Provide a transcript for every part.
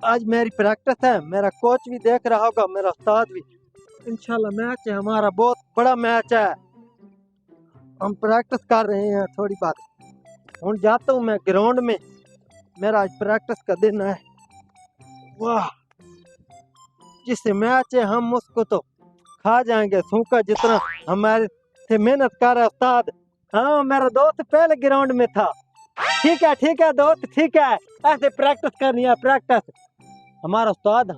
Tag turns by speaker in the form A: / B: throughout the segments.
A: आज मेरी प्रैक्टिस है, मेरा कोच भी देख रहा होगा, मेरा उस्ताद भी। इंशाल्लाह मैच है हमारा, बहुत बड़ा मैच है। हम प्रैक्टिस कर रहे हैं थोड़ी बात। हूँ जाता हूँ मैं ग्राउंड में, मेरा आज प्रैक्टिस का दिन है। वाह, जिस मैच है हम उसको तो खा जाएंगे सूखा, जितना हमारे से मेहनत कर रहा है उस्ताद। हाँ, मेरा दोस्त पहले ग्राउंड में था। ठीक है दोस्त, ठीक है, ऐसे प्रैक्टिस करनी है प्रैक्टिस। हमारा उस्ताद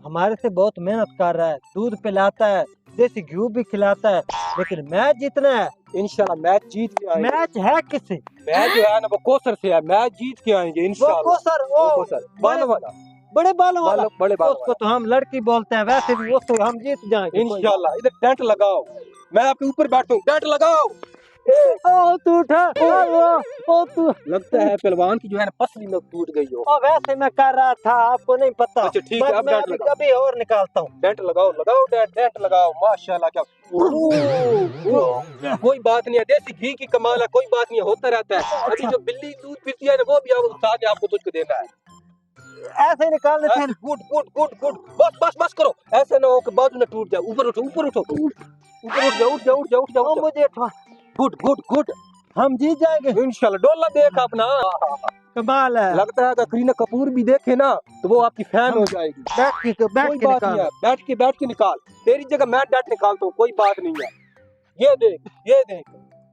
A: हमारे से बहुत मेहनत कर रहा है, दूध पिलाता है, देसी घी भी खिलाता है, लेकिन मैच जीतना है।
B: इंशाल्लाह मैच जीत के आएंगे।
A: मैच है किससे?
B: मैच जो है ना वो कोसर से है, मैच जीत के आएंगे इंशाल्लाह।
A: वो सर, वो
B: कोसर बालों वाला,
A: बड़े बालों वाला,
B: बड़े बालों
A: उसको तो हम लड़की बोलते हैं, वैसे भी उसको हम जीत जाएंगे
B: इंशाल्लाह। इधर टेंट लगाओ, मैं आपके ऊपर बैठूं, टेंट लगाओ।
A: ओ तू उठा, ओ तू।
B: लगता है पहलवान की जो है ना पसली में टूट गई हो।
A: ओ वैसे मैं कर रहा था, आपको नहीं पता।
B: अच्छा ठीक है, अब
A: मैं
B: टेंट लगाओ,
A: कभी और निकालता हूँ।
B: टेंट लगाओ, लगाओ टेंट, टेंट लगाओ। माशाल्लाह, क्या कोई बात नहीं है, देसी घी की कमाल है, कोई बात नहीं है, होता रहता है। अभी जो बिल्ली दूध पीती है ना वो भी उस्ताद ने आपको तुझको देना है।
A: ऐसे ही निकालने थे।
B: गुड गुड गुड गुड, बस बस बस करो, ऐसे ना हो कि बाजू न टूट जाए। ऊपर उठो, ऊपर उठो, ऊपर उठ जाओ, उठ जाओ, उठ जाओ, उठ जाओ।
A: मुझे
B: गुड गुड गुड,
A: हम जीत जाएंगे
B: इंशाल्लाह। डोला देख अपना,
A: कमाल है।
B: लगता है अगर करीना कपूर भी देखे ना तो वो आपकी फैन हो जाएगी।
A: बैठ
B: कोई बात नहीं है, बैठ के निकाल। तेरी जगह मैं डट निकालता हूँ, कोई बात नहीं है। ये देख, ये देख,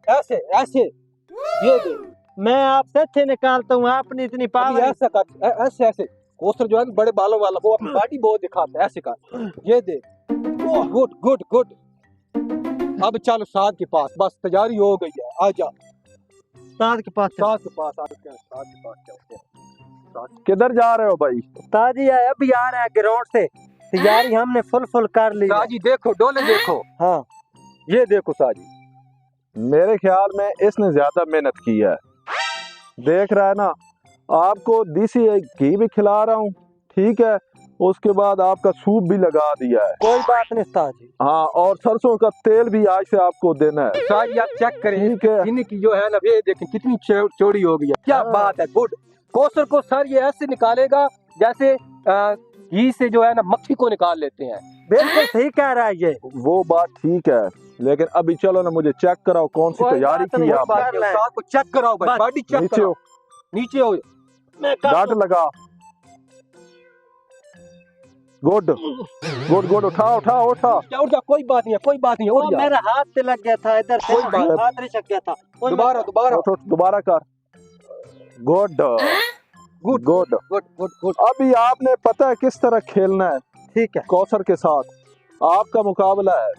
B: ऐसे ऐसे, ये देख।
A: मैं आपसे अच्छे निकालता हूँ, आपने इतनी पावर।
B: ऐसा कर, ऐसे ऐसे। कोसर जो है बड़े बालों वाला, वो अपनी बॉडी बहुत दिखाता है, ऐसे कर। ये देख, गुड गुड गुड। अब चलो साथ के पास, बस तैयारी हो गई है, आजा
A: उस्ताद के पास।
B: साथ के पास, साथ के पास चलते हैं। किधर जा रहे हो भाई?
A: उस्ताद जी अभी आ रहे हैं ग्राउंड से, तैयारी हमने फुल कर ली।
B: साजी देखो, डोले देखो।
A: हाँ,
B: ये देखो साजी,
C: मेरे ख्याल में इसने ज्यादा मेहनत की है। देख रहा है ना, आपको देसी घी भी खिला रहा हूँ, ठीक है, उसके बाद आपका सूप भी लगा दिया है।
A: कोई बात नहीं उस्ताद जी।
C: हाँ, और सरसों का तेल भी आज से आपको देना है।
B: साजी आप चेक करें,
C: ठीक है,
B: इनकी जो है ना ये देखें कितनी चौड़ी हो गई है। क्या बात है, गुड। कोसर को सर ये ऐसे निकालेगा जैसे घी से जो है ना मक्खी को निकाल लेते हैं।
A: बिल्कुल सही कह रहा है ये।
C: वो बात ठीक है, लेकिन अभी चलो ना, मुझे चेक कराओ कौन सी तैयारी की है आपने।
B: उस्ताद को चेक कराओ भाई, बॉडी चेक
C: नीचे
B: कराओ,
C: हो,
B: नीचे हो।
C: डांट लगा। गुड गुड गुड, उठा उठा उठा।
B: उठ जा, कोई बात नहीं है, कोई बात नहीं है, उठ जा।
A: मेरा हाथ से लग गया था, इधर से
B: कोई बात नहीं।
A: हाथ नहीं छक गया था।
B: दोबारा दोबारा,
C: उठ, दोबारा कर। Good
B: good
C: good
B: good good good.
C: अभी आपने पता है किस तरह खेलना है,
A: ठीक है,
C: कौसर के साथ आपका मुकाबला है।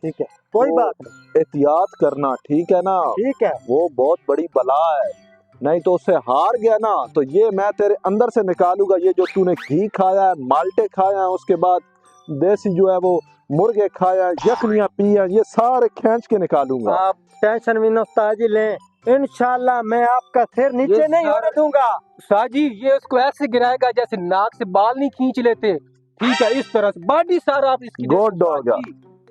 A: ठीक है, कोई बात नहीं।
C: एहतियात करना, ठीक है ना,
A: ठीक है।
C: वो बहुत बड़ी बला है, नहीं तो उससे हार गया ना तो ये मैं तेरे अंदर से निकालूंगा। ये जो तूने घी खाया है, माल्टे खाया है, उसके बाद देसी जो है वो मुर्गे खाया है, यखनियां पी है, ये सारे खींच के निकालूंगा।
A: आप टेंशन भी ना उस्ताद जी लें, इंशाल्लाह मैं आपका सिर नीचे नहीं होने दूंगा।
B: साजी ये उसको ऐसे गिराएगा जैसे नाक से बाल नहीं खींच लेते, ठीक है, इस तरह से बॉडी सारा आप इसकी।
C: गुड हो गया,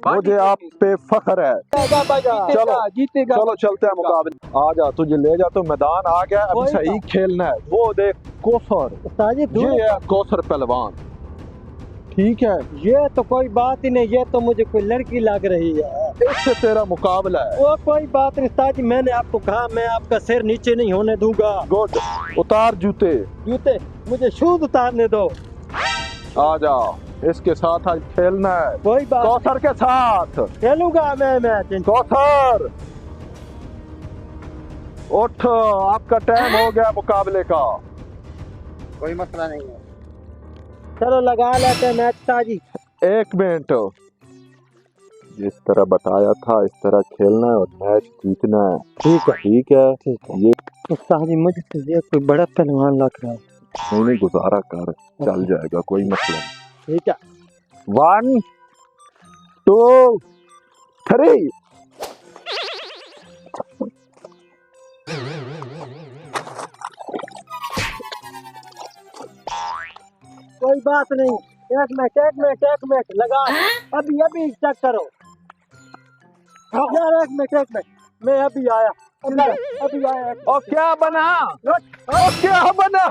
C: मुझे आप पे फख्र है।
B: चलो जीतेगा,
C: चलो चलते हैं मुकाबले। आ जा, तुझे ले जा, तो मैदान आ गया, अब सही खेलना है। वो देख कोसर,
A: उस्ताद जी
C: ये है कोसर पहलवान, ठीक है।
A: ये तो कोई बात ही नहीं, ये तो मुझे कोई लड़की लग रही है।
C: इससे तेरा मुकाबला है।
A: वो कोई बात नहीं उस्ताद जी, मैंने आपको कहा मैं आपका सिर नीचे नहीं होने दूंगा।
C: गुड, उतार जूते।
A: जूते, मुझे शूज उतारने दो।
C: आ जाओ, इसके साथ आज खेलना है,
A: कोई बात
C: कौसर के साथ
A: खेलूंगा मैं मैच।
C: कौसर उठ, आपका टाइम हो गया मुकाबले का।
A: कोई मसला नहीं है, चलो लगा लेते हैं मैच ताजी।
C: एक मिनट, जिस तरह बताया था इस तरह खेलना है और मैच जीतना है, ठीक है? ठीक है, ठीक है। ये
A: उस्ताद जी मुझे तो ये कोई बड़ा पहलवान लग रहा है।
C: नहीं गुजारा कर, चल जाएगा, कोई मसला नहीं।
A: ठीक है,
C: 1 2 3।
A: कोई बात नहीं, एक मिनट लगा, अभी चेक करो यार, एक मिनट मैं अभी आया, अभी आया।
C: और क्या बना, और क्या बना?